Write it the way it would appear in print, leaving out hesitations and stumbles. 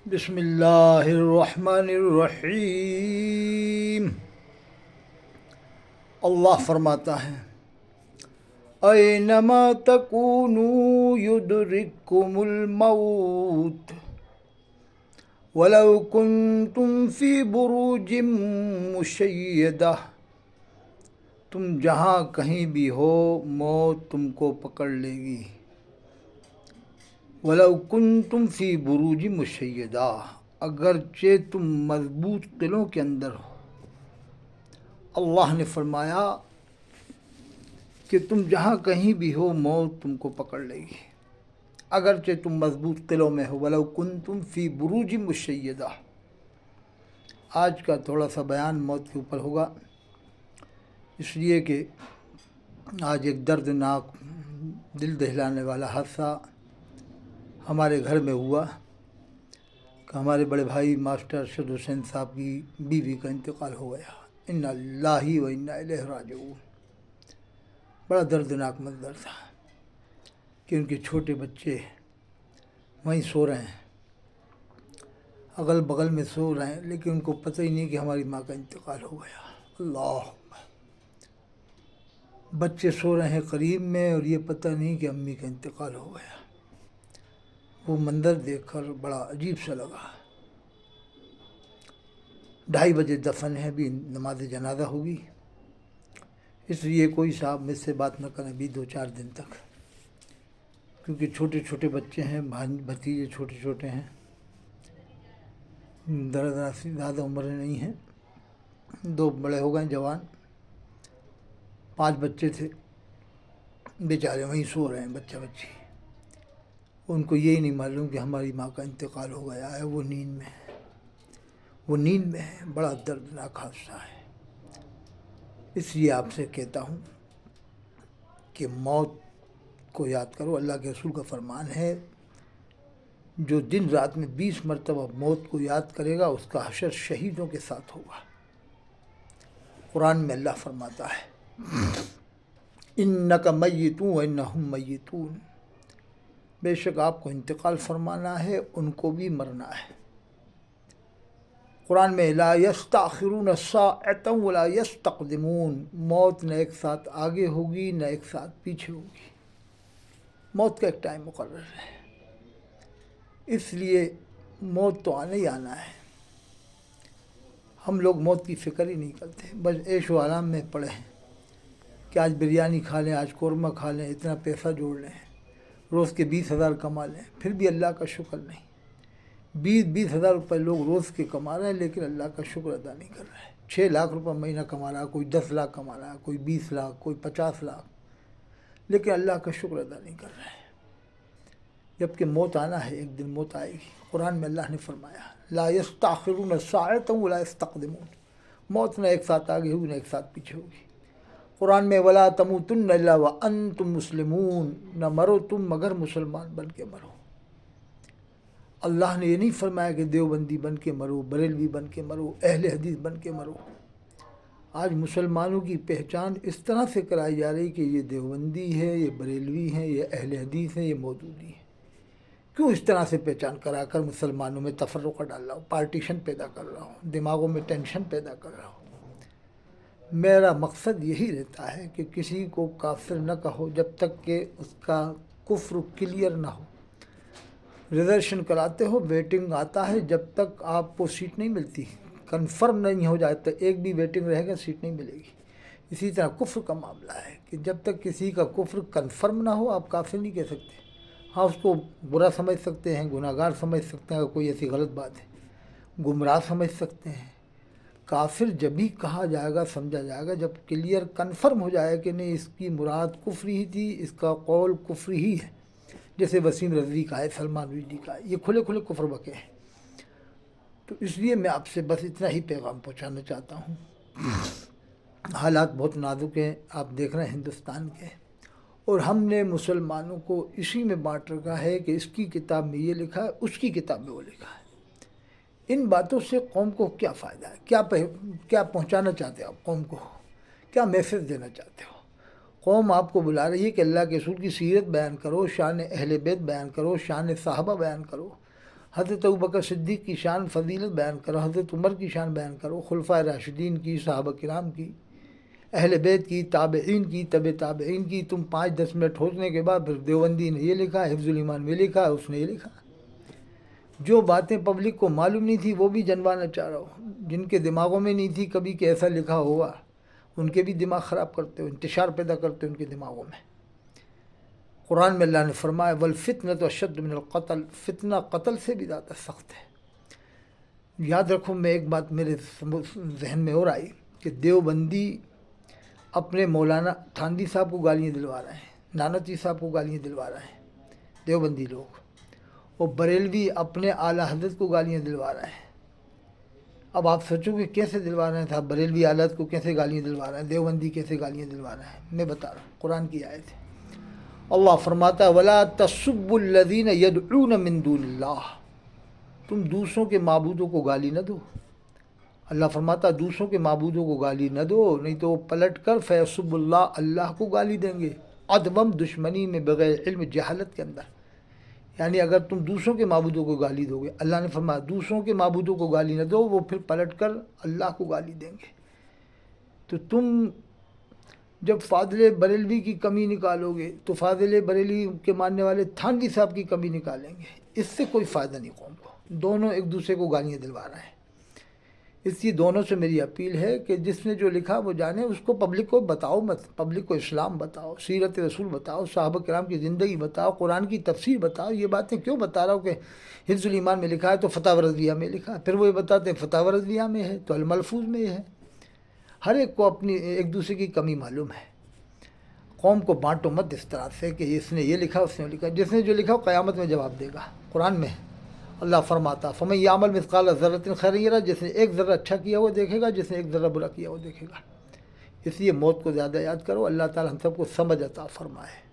بسم اللہ الرحمن الرحیم۔ اللہ فرماتا ہے اینما تکونوا یدرککم الموت ولو کنتم فی بروج مشیدہ، تم جہاں کہیں بھی ہو موت تم کو پکڑ لے گی۔ وَلَوْ كُنْتُمْ فِي بُرُوجٍ مُشَيَّدَةٍ، اگرچہ تم مضبوط قلعوں کے اندر ہو۔ اللہ نے فرمایا کہ تم جہاں کہیں بھی ہو موت تم کو پکڑ لے گی، اگرچہ تم مضبوط قلعوں میں ہو۔ وَلَوْ كُنْتُمْ فِي بُرُوجٍ مُشَيَّدَةٍ۔ آج کا تھوڑا سا بیان موت کے اوپر ہوگا، اس لیے کہ آج ایک دردناک دل دہلانے والا حادثہ ہمارے گھر میں ہوا کہ ہمارے بڑے بھائی ماسٹر ارشد حسین صاحب کی بیوی کا انتقال ہو گیا۔ انا للہ و انا الیہ راجعون۔ بڑا دردناک منظر تھا کہ ان کے چھوٹے بچے وہیں سو رہے ہیں، اگل بغل میں سو رہے ہیں، لیکن ان کو پتہ ہی نہیں کہ ہماری ماں کا انتقال ہو گیا۔ اللہ، بچے سو رہے ہیں قریب میں اور یہ پتہ نہیں کہ امی کا انتقال ہو گیا۔ وہ منظر دیکھ کر بڑا عجیب سا لگا۔ 2:30 بجے دفن ہے، ابھی نماز جنازہ ہوگی، اس لیے کوئی صاحب مجھ سے بات نہ کریں ابھی 2-4 دن تک، کیونکہ چھوٹے چھوٹے بچے ہیں، بھتیجے چھوٹے چھوٹے ہیں، زیادہ عمر نہیں ہیں، 2 بڑے ہو گئے جوان، 5 بچے تھے، بیچارے وہیں سو رہے ہیں بچہ بچی۔ ان کو یہی نہیں معلوم کہ ہماری ماں کا انتقال ہو گیا ہے، وہ نیند میں ہے، وہ نیند میں ہے۔ بڑا دردناک حادثہ ہے۔ اس لیے آپ سے کہتا ہوں کہ موت کو یاد کرو۔ اللہ کے رسول کا فرمان ہے جو دن رات میں 20 مرتبہ موت کو یاد کرے گا اس کا حشر شہیدوں کے ساتھ ہوگا۔ قرآن میں اللہ فرماتا ہے انک میت وانہم میتون، بے شک آپ کو انتقال فرمانا ہے، ان کو بھی مرنا ہے۔ قرآن میں لا یستأخرون ساعۃ ولا یستقدمون، موت نہ ایک ساتھ آگے ہوگی نہ ایک ساتھ پیچھے ہوگی۔ موت کا ایک ٹائم مقرر ہے، اس لیے موت تو آنا ہی آنا ہے۔ ہم لوگ موت کی فکر ہی نہیں کرتے، بس عیش و آرام میں پڑے ہیں کہ آج بریانی کھا لیں، آج قورمہ کھا لیں، اتنا پیسہ جوڑ لیں، روز کے 20,000 کما لیں، پھر بھی اللہ کا شکر نہیں۔ 20,000 روپے لوگ روز کے کما رہے ہیں لیکن اللہ کا شکر ادا نہیں کر رہے ہیں۔ 6 لاکھ روپے مہینہ کما رہا ہے، کوئی 10 لاکھ کما رہا ہے، کوئی 20 لاکھ، کوئی 50 لاکھ، لیکن اللہ کا شکر ادا نہیں کر رہے ہیں۔ جبکہ موت آنا ہے، ایک دن موت آئے گی۔ قرآن میں اللہ نے فرمایا لا یستأخرون ساعۃ ولا یستقدمون، موت نہ ایک ساتھ آگے ہوگی نہ ایک ساتھ پیچھے ہوگی۔ قرآن میں ولا تموتن الا وانتم مسلمون، نہ مرو تم مگر مسلمان بن کے مرو۔ اللہ نے یہ نہیں فرمایا کہ دیوبندی بن کے مرو، بریلوی بن کے مرو، اہل حدیث بن کے مرو۔ آج مسلمانوں کی پہچان اس طرح سے کرائی جا رہی کہ یہ دیوبندی ہے، یہ بریلوی ہیں، یہ اہل حدیث ہیں، یہ مودودی ہیں۔ کیوں اس طرح سے پہچان کرا کر مسلمانوں میں تفرقہ ڈال رہا ہوں، پارٹیشن پیدا کر رہا ہوں، دماغوں میں ٹینشن پیدا کر رہا ہوں؟ میرا مقصد یہی رہتا ہے کہ کسی کو کافر نہ کہو جب تک کہ اس کا کفر کلیئر نہ ہو۔ ریزرویشن کراتے ہو، ویٹنگ آتا ہے، جب تک آپ کو سیٹ نہیں ملتی، کنفرم نہیں ہو جائے تو ایک بھی ویٹنگ رہے گا سیٹ نہیں ملے گی۔ اسی طرح کفر کا معاملہ ہے کہ جب تک کسی کا کفر کنفرم نہ ہو آپ کافر نہیں کہہ سکتے۔ ہاں، اس کو برا سمجھ سکتے ہیں، گناہ گار سمجھ سکتے ہیں، اگر کوئی ایسی غلط بات ہے، گمراہ سمجھ سکتے ہیں۔ کافر جب ہی کہا جائے گا، سمجھا جائے گا جب کلیئر کنفرم ہو جائے کہ نہیں اس کی مراد کفری ہی تھی، اس کا قول کفری ہی ہے۔ جیسے وسیم رضوی کا ہے، سلمان رشدی کا ہے، یہ کھلے کھلے کفر بکے ہیں۔ تو اس لیے میں آپ سے بس اتنا ہی پیغام پہنچانا چاہتا ہوں۔ حالات بہت نازک ہیں، آپ دیکھ رہے ہیں ہندوستان کے، اور ہم نے مسلمانوں کو اسی میں بانٹ رکھا ہے کہ اس کی کتاب میں یہ لکھا ہے، اس کی کتاب میں وہ لکھا ہے۔ ان باتوں سے قوم کو کیا فائدہ ہے؟ کیا پہنچانا چاہتے ہو آپ قوم کو؟ کیا میسج دینا چاہتے ہو؟ قوم آپ کو بلا رہی ہے کہ اللہ کے رسول کی سیرت بیان کرو، شان اہل بیت بیان کرو، شان صحابہ بیان کرو۔ حضرت ابوبکر صدیق کی شان فضیلت بیان کرو، حضرت عمر کی شان بیان کرو، خلفائے راشدین کی، صحابہ کرام کی، اہل بیت کی، تابعین کی، طب تابعین کی۔ تم 5-10 منٹ سوچنے کے بعد پھر دیوبندی نے یہ لکھا، حفظ الایمان میں لکھا، اس نے یہ لکھا۔ جو باتیں پبلک کو معلوم نہیں تھی وہ بھی جنوانا چاہ رہا ہو، جن کے دماغوں میں نہیں تھی کبھی کہ ایسا لکھا ہوگا، ان کے بھی دماغ خراب کرتے ہو، انتشار پیدا کرتے ہو ان کے دماغوں میں۔ قرآن میں اللہ نے فرمایا والفتنۃ اشد من القتل، فتنہ قتل سے بھی زیادہ سخت ہے۔ یاد رکھو، میں ایک بات میرے ذہن میں اور آئی کہ دیوبندی اپنے مولانا تھانوی صاحب کو گالیاں دلوا رہے ہیں، نانوتوی صاحب کو گالیاں دلوا رہے ہیں دیوبندی لوگ، اور بریلوی اپنے اعلیٰ حضرت کو گالیاں دلوا رہے ہیں۔ اب آپ سوچو کہ کیسے دلوا رہے ہیں صاحب، بریلوی اعلیٰ حضرت کو کیسے گالیاں دلوا رہے ہیں، دیوبندی کیسے گالیاں دلوا رہے ہیں؟ میں بتا رہا ہوں، قرآن کی آیت ہے۔ اللہ فرماتا ہے وَلَا تَسُبُّوا الَّذِينَ يَدْعُونَ مِن دُونِ اللَّهِ، تم دوسروں کے معبودوں کو گالی نہ دو۔ اللہ فرماتا ہے دوسروں کے معبودوں کو گالی نہ دو، نہیں تو وہ پلٹ کر فَيَسُبُّ اللَّهَ، اللہ کو گالی دیں گے، عدوم دشمنی میں، بغیر علم، جہالت کے اندر۔ یعنی اگر تم دوسروں کے معبودوں کو گالی دو گے، اللہ نے فرمایا دوسروں کے معبودوں کو گالی نہ دو، وہ پھر پلٹ کر اللہ کو گالی دیں گے۔ تو تم جب فاضل بریلوی کی کمی نکالو گے تو فاضل بریلوی کے ماننے والے تھانوی صاحب کی کمی نکالیں گے، اس سے کوئی فائدہ نہیں قوم کو، دونوں ایک دوسرے کو گالیاں دلوا رہے ہیں۔ اس لیے دونوں سے میری اپیل ہے کہ جس نے جو لکھا وہ جانے، اس کو پبلک کو بتاؤ مت، پبلک کو اسلام بتاؤ، سیرت رسول بتاؤ، صحابہ کرام کی زندگی بتاؤ، قرآن کی تفسیر بتاؤ۔ یہ باتیں کیوں بتا رہا ہوں کہ حفظ الایمان میں لکھا ہے تو فتح رضویہ میں لکھا ہے، پھر وہ یہ بتاتے ہیں فتح رضویہ میں ہے تو الملفوظ میں یہ ہے۔ ہر ایک کو اپنی ایک دوسرے کی کمی معلوم ہے۔ قوم کو بانٹو مت اس طرح سے کہ اس نے یہ لکھا، اس نے لکھا۔ جس نے جو لکھا وہ قیامت میں جواب دے گا، قرآن میں ہے۔ اللہ فرماتا فَمَن يَعْمَلْ مِثْقَالَ ذَرَّةٍ خَيْرًا يَرَهُ، جس نے ایک ذرہ اچھا کیا وہ دیکھے گا، جس نے ایک ذرہ برا کیا وہ دیکھے گا۔ اس لیے موت کو زیادہ یاد کرو، اللہ تعالی ہم سب کو سمجھ عطا فرمائے۔